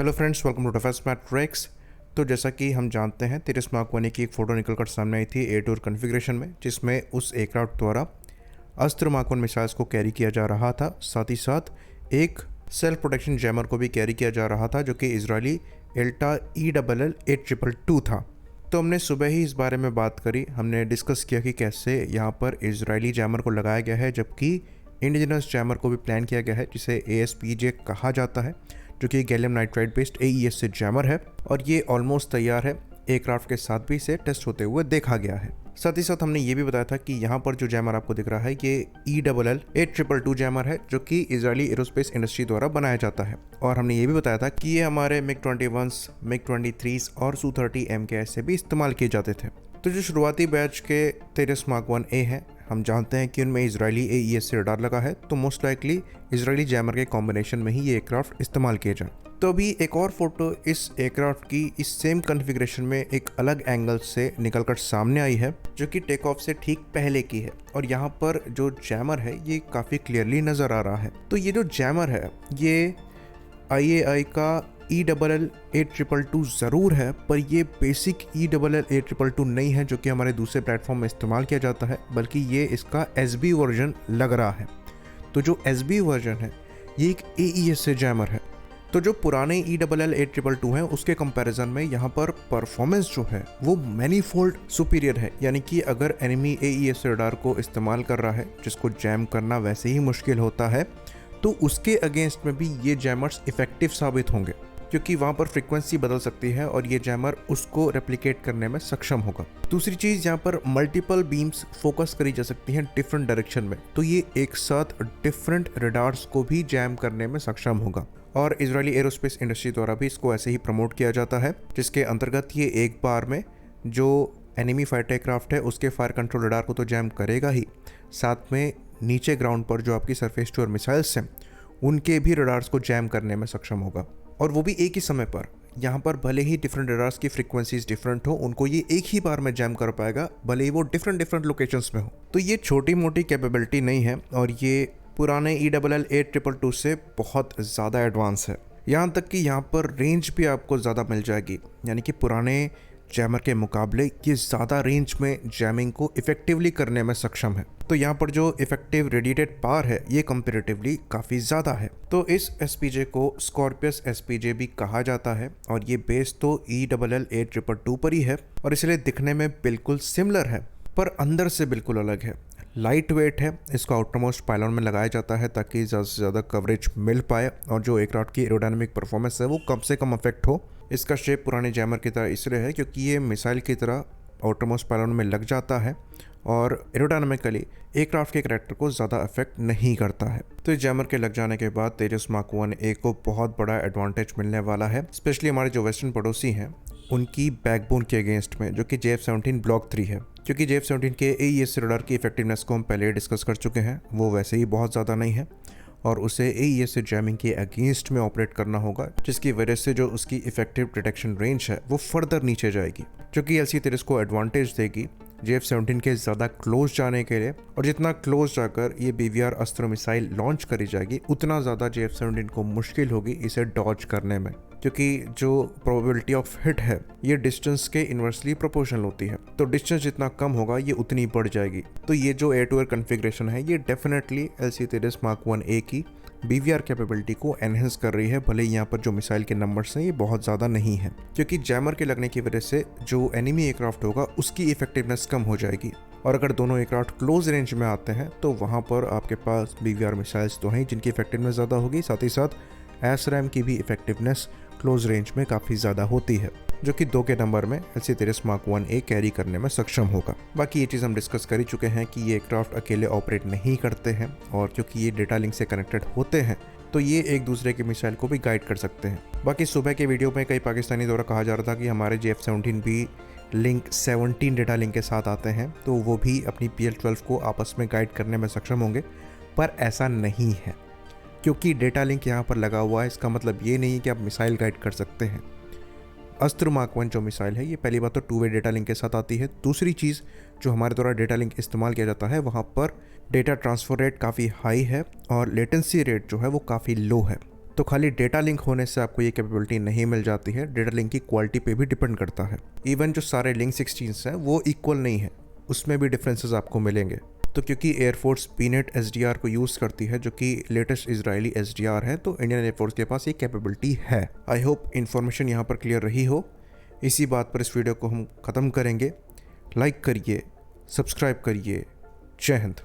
Hello friends, welcome to Defence Matrix. तो जैसा कि हम जानते हैं, तेजस मार्क 1 की एक फ़ोटो निकलकर सामने आई थी एयर टूर कॉन्फ़िगरेशन में, जिसमें उस एयरक्राफ्ट द्वारा अस्त्र मार्क 1 मिसाइल्स को कैरी किया जा रहा था। साथ ही साथ एक सेल्फ प्रोटेक्शन जैमर को भी कैरी किया जा रहा था, जो कि इजरायली एल्टा ELL 8222 था। तो हमने सुबह ही इस बारे में बात करी। हमने डिस्कस किया कि कैसे यहाँ पर इजरायली जैमर को लगाया गया है, जबकि इंडिजिनस जैमर को भी प्लान किया गया है, जिसे ASPJ कहा जाता है, जो कि गैलियम नाइट्राइड बेस्ड AES से जैमर है और ये ऑलमोस्ट तैयार है। एयरक्राफ्ट के साथ भी इसे टेस्ट होते हुए देखा गया है। साथ ही साथ हमने ये भी बताया था कि यहाँ पर जो जैमर आपको दिख रहा है ये ELL 8222 जैमर है, जो कि इजरायली एरोस्पेस इंडस्ट्री द्वारा बनाया जाता है। और हमने ये भी बताया था कि ये हमारे MiG-21, MiG-23 और Su-30 MKI से भी इस्तेमाल किए जाते थे। तो जो शुरुआती बैच के तेजस मार्क 1A है, हम जानते हैं कि उनमें इजरायली AES से रडार लगा है, तो मोस्ट लाइकली इजरायली जैमर के कॉम्बिनेशन में ही ये एयरक्राफ्ट इस्तेमाल किए जाए। तो अभी एक और फोटो इस एयरक्राफ्ट की इस सेम कॉन्फ़िगरेशन में एक अलग एंगल से निकलकर सामने आई है, जो कि टेक ऑफ से ठीक पहले की है। और यहाँ पर जो जैमर है ये काफ़ी क्लियरली नज़र आ रहा है। तो ये जो जैमर है ये IAI का ELL 8222 ज़रूर है, पर ये बेसिक ELL 8222 नहीं है, जो कि हमारे दूसरे प्लेटफॉर्म में इस्तेमाल किया जाता है, बल्कि ये इसका SB वर्जन लग रहा है। तो जो SB वर्जन है ये एक AES से जैमर है। तो जो पुराने ELL 8222 हैं उसके कंपैरिजन में यहाँ पर परफॉर्मेंस जो है वो मैनीफोल्ड सुपीरियर है। यानी कि अगर एनिमी AES रडार को इस्तेमाल कर रहा है, जिसको जैम करना वैसे ही मुश्किल होता है, तो उसके अगेंस्ट में भी ये जैमर्स इफेक्टिव साबित होंगे, क्योंकि वहाँ पर फ्रीक्वेंसी बदल सकती है और ये जैमर उसको रेप्लिकेट करने में सक्षम होगा। दूसरी चीज़, यहाँ पर मल्टीपल बीम्स फोकस करी जा सकती हैं डिफरेंट डायरेक्शन में, तो ये एक साथ डिफरेंट रडार्स को भी जैम करने में सक्षम होगा। और इजरायली एरोस्पेस इंडस्ट्री द्वारा भी इसको ऐसे ही प्रमोट किया जाता है, जिसके अंतर्गत ये एक बार में जो एनिमी फाइटर एयरक्राफ्ट है उसके फायर कंट्रोल रडार को तो जैम करेगा ही, साथ में नीचे ग्राउंड पर जो आपकी सरफेस टू एयर मिसाइल्स हैं उनके भी रडार्स को जैम करने में सक्षम होगा, और वो भी एक ही समय पर। यहाँ पर भले ही डिफरेंट रडार्स की फ्रीक्वेंसीज डिफरेंट हो, उनको ये एक ही बार में जैम कर पाएगा, भले ही वो डिफरेंट लोकेशंस में हो। तो ये छोटी मोटी कैपेबिलिटी नहीं है, और ये पुराने ELL 8222 से बहुत ज़्यादा एडवांस है। यहाँ तक कि यहाँ पर रेंज भी आपको ज़्यादा मिल जाएगी, यानी कि पुराने जैमर के मुकाबले ये ज़्यादा रेंज में जैमिंग को इफेक्टिवली करने में सक्षम है। तो यहाँ पर जो इफेक्टिव रेडिएटेड पावर है ये कंपैरेटिवली काफ़ी ज़्यादा है। तो इस SPJ को स्कॉर्पियस SPJ भी कहा जाता है, और ये बेस तो ELL 8222 पर ही है, और इसलिए दिखने में बिल्कुल सिमिलर है, पर अंदर से बिल्कुल अलग है। लाइट वेट है, इसको आउटरमोस्ट पायलॉन में लगाया जाता है ताकि ज़्यादा से ज़्यादा कवरेज मिल पाए और जो एयरक्राफ्ट की एरोडायनामिक परफॉर्मेंस है वो कम से कम अफेक्ट हो। इसका शेप पुराने जैमर की तरह इसलिए है क्योंकि ये मिसाइल की तरह आउटरमोस्ट पायलॉन में लग जाता है और एरोडायनामिकली एयरक्राफ्ट के करैक्टर को ज़्यादा अफेक्ट नहीं करता है। तो इस जैमर के लग जाने के बाद तेजस मार्क 1A को बहुत बड़ा एडवांटेज मिलने वाला है, स्पेशली हमारे जो वेस्टर्न पड़ोसी हैं उनकी बैकबोन के अगेंस्ट में, जो कि JF-17 ब्लॉक 3 है। क्योंकि JF-17 के AES रडार की इफेक्टिवनेस को हम पहले डिस्कस कर चुके हैं, वो वैसे ही बहुत ज़्यादा नहीं है और उसे AES से जैमिंग के अगेंस्ट में ऑपरेट करना होगा, जिसकी वजह से जो उसकी इफेक्टिव डिटेक्शन रेंज है वो फर्दर नीचे जाएगी, जो कि LC-30 को एडवांटेज देगी JF-17 के ज़्यादा क्लोज जाने के लिए। और जितना क्लोज जाकर ये BVR अस्त्र मिसाइल लॉन्च करी जाएगी, उतना ज़्यादा JF-17 को मुश्किल होगी इसे डॉज करने में, क्योंकि जो प्रोबेबिलिटी ऑफ हिट है ये डिस्टेंस के इन्वर्सली प्रोपोर्शनल होती है। तो डिस्टेंस जितना कम होगा ये उतनी बढ़ जाएगी। तो ये जो एयर टू एयर कॉन्फ़िगरेशन है ये डेफिनेटली LC-30 मार्क 1A की BVR कैपेबिलिटी को एनहेंस कर रही है, भले यहाँ पर जो मिसाइल के नंबर्स हैं ये बहुत ज़्यादा नहीं है, क्योंकि जैमर के लगने की वजह से जो एनिमी एयरक्राफ्ट होगा उसकी इफेक्टिवनेस कम हो जाएगी। और अगर दोनों एयरक्राफ्ट क्लोज रेंज में आते हैं तो वहाँ पर आपके पास BVR मिसाइल्स तो हैं जिनकी इफेक्टिवनेस ज़्यादा होगी, साथ ही साथ SRAM की भी इफेक्टिवनेस क्लोज रेंज में काफ़ी ज़्यादा होती है, जो कि 2 के नंबर में LC-30 मार्क 1A कैरी करने में सक्षम होगा। बाकी ये चीज़ हम डिस्कस कर ही चुके हैं कि ये एयरक्राफ्ट अकेले ऑपरेट नहीं करते हैं, और क्योंकि ये डेटा लिंक से कनेक्टेड होते हैं तो ये एक दूसरे के मिसाइल को भी गाइड कर सकते हैं। बाकी सुबह के वीडियो में कई पाकिस्तानी द्वारा कहा जा रहा था कि हमारे JF-17 भी लिंक 17 डेटा लिंक के साथ आते हैं, तो वो भी अपनी PL-12 को आपस में गाइड करने में सक्षम होंगे, पर ऐसा नहीं है। क्योंकि डेटा लिंक यहाँ पर लगा हुआ है, इसका मतलब ये नहीं है कि आप मिसाइल गाइड कर सकते हैं। अस्त्र मार्क 1 जो मिसाइल है ये पहली बात तो 2 वे डेटा लिंक के साथ आती है। दूसरी चीज़, जो हमारे द्वारा डेटा लिंक इस्तेमाल किया जाता है वहाँ पर डेटा ट्रांसफ़र रेट काफ़ी हाई है और लेटेंसी रेट जो है वो काफ़ी लो है। तो खाली डेटा लिंक होने से आपको ये कैपेबिलिटी नहीं मिल जाती है, डेटा लिंक की क्वालिटी पे भी डिपेंड करता है। इवन जो सारे लिंक 16 हैं वो इक्वल नहीं है, उसमें भी डिफरेंसेस आपको मिलेंगे। तो क्योंकि एयरफोर्स पीनेट SDR को यूज़ करती है जो कि लेटेस्ट इजरायली SDR है, तो इंडियन एयरफोर्स के पास ये कैपेबिलिटी है। आई होप इन्फॉर्मेशन यहाँ पर क्लियर रही हो। इसी बात पर इस वीडियो को हम ख़त्म करेंगे। लाइक करिए, सब्सक्राइब करिए। जय हिंद।